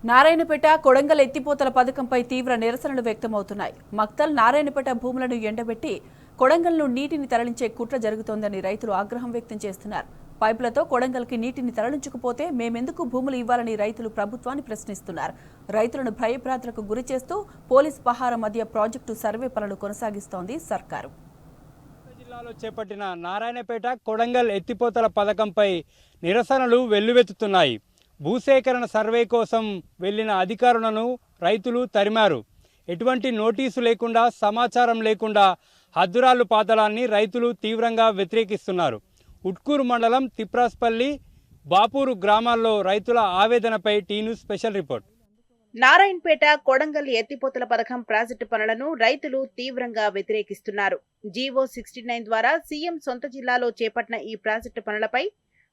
నారాయణపేట కొడంగల్ ఎత్తిపోతల పథకంపై తీవ్ర నిరసనలు వ్యక్తమవుతున్నాయి. మక్తల్ నారాయణపేట భూములను ఎండబెట్టి కొడంగల్ను నీటిని తరలించే కుట్ర జరుగుతోందని రైతులు ఆగ్రహం వ్యక్తం చేస్తున్నారు. పైపులతో కొడంగల్కి నీటిని తరలించకపోతే మేమెందుకు భూములు ఇవ్వాలని రైతులు ప్రభుత్వాన్ని ప్రశ్నిస్తున్నారు. రైతులను భయభ్రాంతులకు గురి చేస్తూ పోలీస్ పహార మధ్య ప్రాజెక్టు సర్వే పనులు కొనసాగిస్తోంది సర్కారు. జిల్లాలో చేపట్టిన నారాయణపేట కొడంగల్ ఎత్తిపోతల పథకంపై నిరసనలు వెల్లువెత్తుతున్నాయి. భూసేకరణ సర్వే కోసం వెళ్లిన అధికారులను రైతులు తరిమారు. ఎటువంటి నోటీసు లేకుండా, సమాచారం లేకుండా హద్దురాళ్లు పాతడాన్ని రైతులు తీవ్రంగా వ్యతిరేకిస్తున్నారు. ఉట్కూరు మండలం తిప్రాస్పల్లి, బాపూరు గ్రామాల్లో రైతుల ఆవేదనపై టీన్యూస్ స్పెషల్ రిపోర్ట్. నారాయణపేట కొడంగల్ ఎత్తిపోతల పథకం ప్రాజెక్టు పనులను రైతులు తీవ్రంగా వ్యతిరేకిస్తున్నారు. జీవో 69 ద్వారా సీఎం సొంత జిల్లాలో చేపట్టిన ఈ ప్రాజెక్టు పనులపై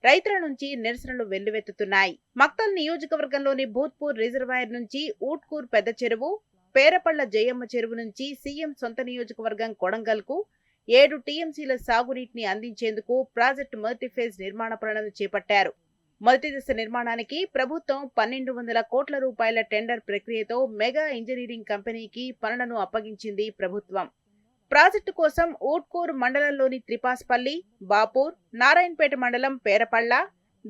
రైతుల నుంచి నిరసనలు వెల్లువెత్తుతున్నాయి. మక్తల్ నియోజకవర్గంలోని భూత్పూర్ రిజర్వాయర్ నుంచి ఊట్కూర్ పెద్ద చెరువు, పేరపళ్ల జయమ్మ చెరువు నుంచి సీఎం సొంత నియోజకవర్గం కొడంగల్కు 7 టీఎంసీల సాగునీటిని అందించేందుకు ప్రాజెక్టు మొదటి ఫేజ్ నిర్మాణ పనులను చేపట్టారు. మొదటి దశ నిర్మాణానికి ప్రభుత్వం 1200 కోట్ల రూపాయల టెండర్ ప్రక్రియతో మెగా ఇంజనీరింగ్ కంపెనీకి పనులను అప్పగించింది ప్రభుత్వం. ప్రాజెక్టు కోసం ఊట్కూర్ మండలంలోని త్రిపాస్పల్లి, బాపూర్, నారాయణపేట మండలం పేరపళ్ల,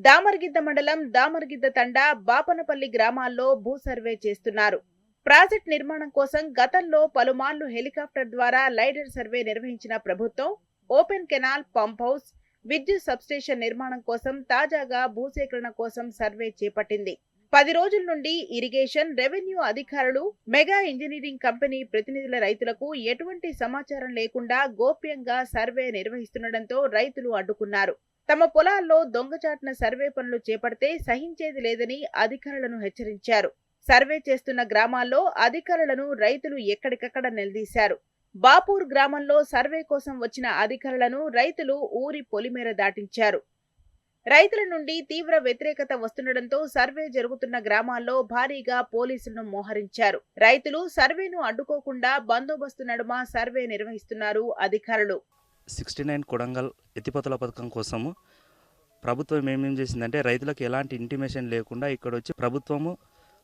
దామర్గిద్ద మండలం దామర్గిద్ద తండా, బాపనపల్లి గ్రామాల్లో భూ సర్వే చేస్తున్నారు. ప్రాజెక్టు నిర్మాణం కోసం గతంలో పలుమార్లు హెలికాప్టర్ ద్వారా లైడర్ సర్వే నిర్వహించిన ప్రభుత్వం ఓపెన్ కెనాల్, పంప్ హౌస్, విద్యుత్ సబ్స్టేషన్ నిర్మాణం కోసం తాజాగా భూసేకరణ కోసం సర్వే చేపట్టింది. 10 రోజుల నుండి ఇరిగేషన్, రెవెన్యూ అధికారులు, మెగా ఇంజనీరింగ్ కంపెనీ ప్రతినిధుల రైతులకు ఎటువంటి సమాచారం లేకుండా గోప్యంగా సర్వే నిర్వహిస్తుండటంతో రైతులు అడ్డుకున్నారు. తమ పొలాల్లో దొంగచాటున సర్వే పనులు చేపడితే సహించేది లేదని అధికారులను హెచ్చరించారు. సర్వే చేస్తున్న గ్రామాల్లో అధికారులను రైతులు ఎక్కడికక్కడ నిలదీశారు. బాపూర్ గ్రామంలో సర్వే కోసం వచ్చిన అధికారులను రైతులు ఊరి పొలిమేర దాటించారు. రైతుల నుండి తీవ్ర వ్యతిరేకత వస్తుండటంతో సర్వే జరుగుతున్న గ్రామాల్లో భారీగా పోలీసులను మోహరించారు. రైతులు సర్వేను అడ్డుకోకుండా బందోబస్తు నడుమ సర్వే నిర్వహిస్తున్నారు అధికారులు. 69 కొడంగల్ ఎత్తిపోతల పథకం కోసము ప్రభుత్వం ఏమేం చేసిందంటే రైతులకు ఎలాంటి ఇంటిమేషన్ లేకుండా ఇక్కడ వచ్చి ప్రభుత్వము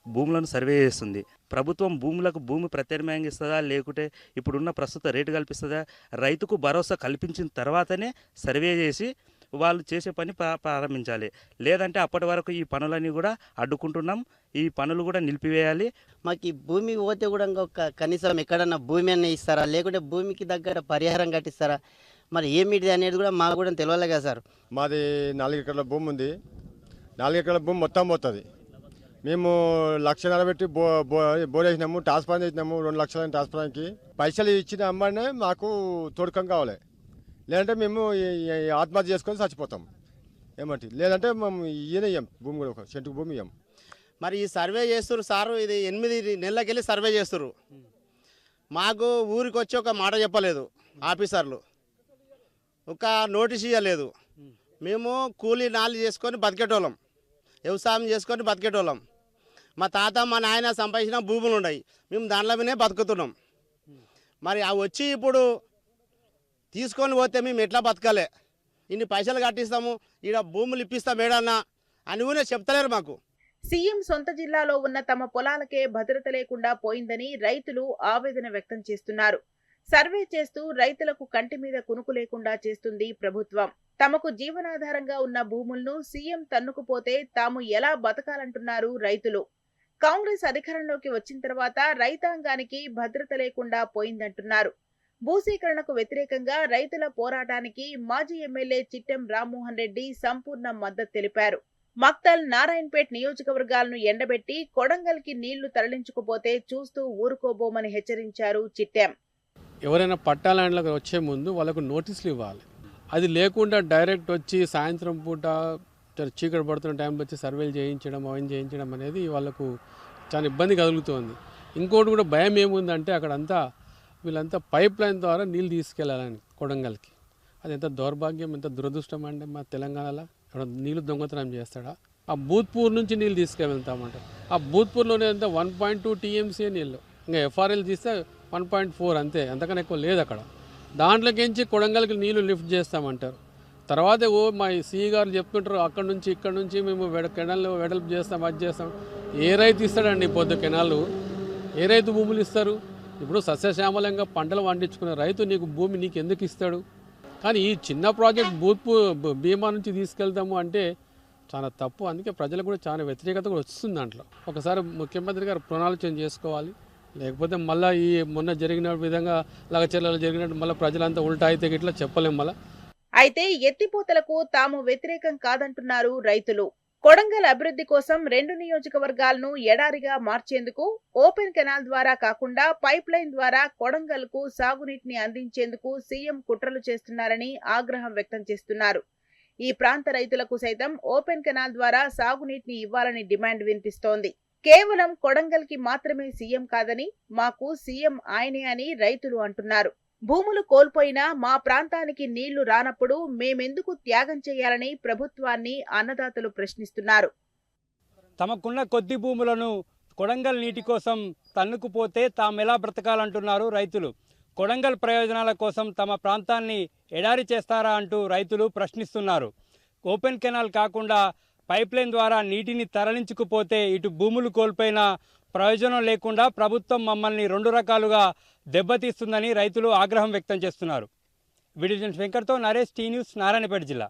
భూములను సర్వే చేస్తుంది. ప్రభుత్వం భూమి ప్రత్యామ్నాయంగా ఇస్తుందా, లేకుంటే ఇప్పుడున్న ప్రస్తుత రేటు కల్పిస్తుందా, రైతుకు భరోసా కల్పించిన తర్వాతనే సర్వే చేసి వాళ్ళు చేసే పని ప్రారంభించాలి. లేదంటే అప్పటి వరకు ఈ పనులన్నీ కూడా అడ్డుకుంటున్నాం. ఈ పనులు కూడా నిలిపివేయాలి. మాకు ఈ భూమి పోతే కూడా కనీసం ఎక్కడన్నా భూమి అన్న ఇస్తారా, లేకుంటే భూమికి దగ్గర పరిహారం కట్టిస్తారా, మరి ఏమిటి అనేది కూడా మాకు కూడా తెలియాలి కదా సార్. మాది 4 ఎకరాల భూమి ఉంది. 4 ఎకరాల భూమి మొత్తం పోతుంది. మేము 1 లక్ష పెట్టి బోరేసినాము, ట్రాన్స్ఫర్ చేసినాము. 2 లక్షల ట్రాన్స్ఫర్కి పైసలు ఇచ్చిన అమ్మనే మాకు తోడుకం కావాలి. లేదంటే మేము ఆత్మహత్య చేసుకొని చచ్చిపోతాం. ఏమంటే లేదంటే మేము ఇయ్యం భూమి కూడా, ఒక సెంటుకు భూమి ఇయ్యం. మరి ఈ సర్వే చేస్తారు సారు, ఇది 8 నెలలకెళ్ళి సర్వే చేస్తారు. మాకు ఊరికి వచ్చి ఒక మాట చెప్పలేదు ఆఫీసర్లు, ఒక నోటీస్ ఇవ్వలేదు. మేము కూలీ నాలి చేసుకొని బతికేటోళ్ళం, వ్యవసాయం చేసుకొని బతికేటోళ్ళం. మా తాత మా నాయన సంపాదించిన భూములు ఉన్నాయి, మేము దాంట్లో మీదే బతుకుతున్నాం. మరి అవి వచ్చి ఇప్పుడు తీసుకొని పోతే మేము ఎట్లా బతకాలి, ఇన్ని పైసలు కట్టిస్తాము, ఈడ భూములు ఇప్పిస్తాం ఏడన్నా అని కూడా చెప్తలేరు మాకు. సీఎం సొంత జిల్లాలో ఉన్న తమ పొలాలకే భద్రత లేకుండా పోయిందని రైతులు ఆవేదన వ్యక్తం చేస్తున్నారు. సర్వే చేస్తూ రైతులకు కంటి మీద కునుకు లేకుండా చేస్తుంది ప్రభుత్వం. తమకు జీవనాధారంగా ఉన్న భూములను సీఎం తన్నుకుపోతే తాము ఎలా బతకాలంటున్నారు రైతులు. కాంగ్రెస్ అధికారంలోకి వచ్చిన తర్వాత రైతాంగానికి భద్రత లేకుండా పోయిందంటున్నారు. భూసేకరణకు వ్యతిరేకంగా రైతుల పోరాటానికి మాజీ ఎమ్మెల్యే చిట్టెం రామ్మోహన్ రెడ్డి సంపూర్ణ మద్దతు తెలిపారు. మక్తల్, నారాయణపేట్ నియోజకవర్గాలను ఎండబెట్టి కొడంగల్కి నీళ్లు తరలించుకుపోతే చూస్తూ ఊరుకోబోమని హెచ్చరించారు చిట్టెం. ఎవరైనా పట్టా ల్యాండ్లకు వచ్చే ముందు వాళ్ళకు నోటీసులు ఇవ్వాలి. అది లేకుండా డైరెక్ట్ వచ్చి సాయంత్రం పూట చీకటి పడుతున్న టైంలో వచ్చి సర్వేలు చేయించడం, అవన్నీ చేయించడం అనేది వాళ్ళకు చాలా ఇబ్బంది కలుగుతుంది. ఇంకోటి కూడా భయం ఏముందంటే అక్కడంతా వీళ్ళంతా పైప్ లైన్ ద్వారా నీళ్ళు తీసుకెళ్లాలని కొడంగల్కి. అది ఎంత దౌర్భాగ్యం, ఎంత దురదృష్టం అంటే మా తెలంగాణలో ఇక్కడ నీళ్ళు దొంగతనం చేస్తాడా. ఆ భూత్పూర్ నుంచి నీళ్ళు తీసుకెళ్తామంటారు. ఆ భూత్పూర్లోనే అంతా 1.2 టీఎంసీ నీళ్ళు, ఇంకా ఎఫ్ఆర్ఎల్ తీస్తే 1.4 అంతే, అంతకన్నా ఎక్కువ లేదు అక్కడ. దాంట్లోకించి కొడంగల్కి నీళ్లు లిఫ్ట్ చేస్తామంటారు. తర్వాత మా సిఈ గారు చెప్తుంటారు అక్కడ నుంచి ఇక్కడ నుంచి మేము కెనాల్లో వెడల్పు చేస్తాం, అది చేస్తాం. ఏ రైతు ఇస్తాడండి పొద్దు కెనాలు? ఏ రైతు భూములు ఇస్తారు? ఇప్పుడు సస్యశ్యామలంగా పంటలు పండించుకునే రైతు నీకు భూమి నీకు ఎందుకు ఇస్తాడు? కానీ ఈ చిన్న ప్రాజెక్ట్ బీమా నుంచి తీసుకెళ్తాము అంటే చాలా తప్పు. అందుకే ప్రజలకు కూడా చాలా వ్యతిరేకత కూడా వస్తుంది దాంట్లో. ఒకసారి ముఖ్యమంత్రి గారు పునరాలోచన చేసుకోవాలి. లేకపోతే మళ్ళీ ఈ మొన్న జరిగిన విధంగా లగచర్లలో జరిగినట్టు మళ్ళీ ప్రజలంతా ఉల్టా అయితే ఇట్లా చెప్పలేం మళ్ళీ. అయితే ఎత్తిపోతలకు తాము వ్యతిరేకం కాదంటున్నారు రైతులు. కొడంగల్ అభివృద్ధి కోసం 2 నియోజకవర్గాలను ఎడారిగా మార్చేందుకు ఓపెన్ కెనాల్ ద్వారా కాకుండా పైప్ లైన్ ద్వారా కొడంగల్ కు సాగునీటిని అందించేందుకు సీఎం కుట్రలు చేస్తున్నారని ఆగ్రహం వ్యక్తం చేస్తున్నారు. ఈ ప్రాంత రైతులకు సైతం ఓపెన్ కెనాల్ ద్వారా సాగునీటిని ఇవ్వాలని డిమాండ్ వినిపిస్తోంది. కేవలం కొడంగల్ కి మాత్రమే సీఎం కాదని, మాకు సీఎం ఆయనే అని రైతులు అంటున్నారు. భూములు కోల్పోయినా మా ప్రాంతానికి నీళ్లు రానప్పుడు మేమెందుకు త్యాగం చేయాలని ప్రభుత్వాన్ని అన్నదాతలు ప్రశ్నిస్తున్నారు. తమకున్న కొద్ది భూములను కొడంగల్ నీటి కోసం తన్నుకుపోతే తామెలా బ్రతకాలంటున్నారు రైతులు. కొడంగల్ ప్రయోజనాల కోసం తమ ప్రాంతాన్ని ఎడారి చేస్తారా అంటూ రైతులు ప్రశ్నిస్తున్నారు. ఓపెన్ కెనాల్ కాకుండా పైప్ లైన్ ద్వారా నీటిని తరలించుకుపోతే ఇటు భూములు కోల్పోయిన ప్రయోజనం లేకుండా ప్రభుత్వం మమ్మల్ని 2 రకాలుగా దెబ్బతీస్తుందని రైతులు ఆగ్రహం వ్యక్తం చేస్తున్నారు. వీడియో వెంకట్తో నరేష్, టీ న్యూస్, నారాయణపేట జిల్లా.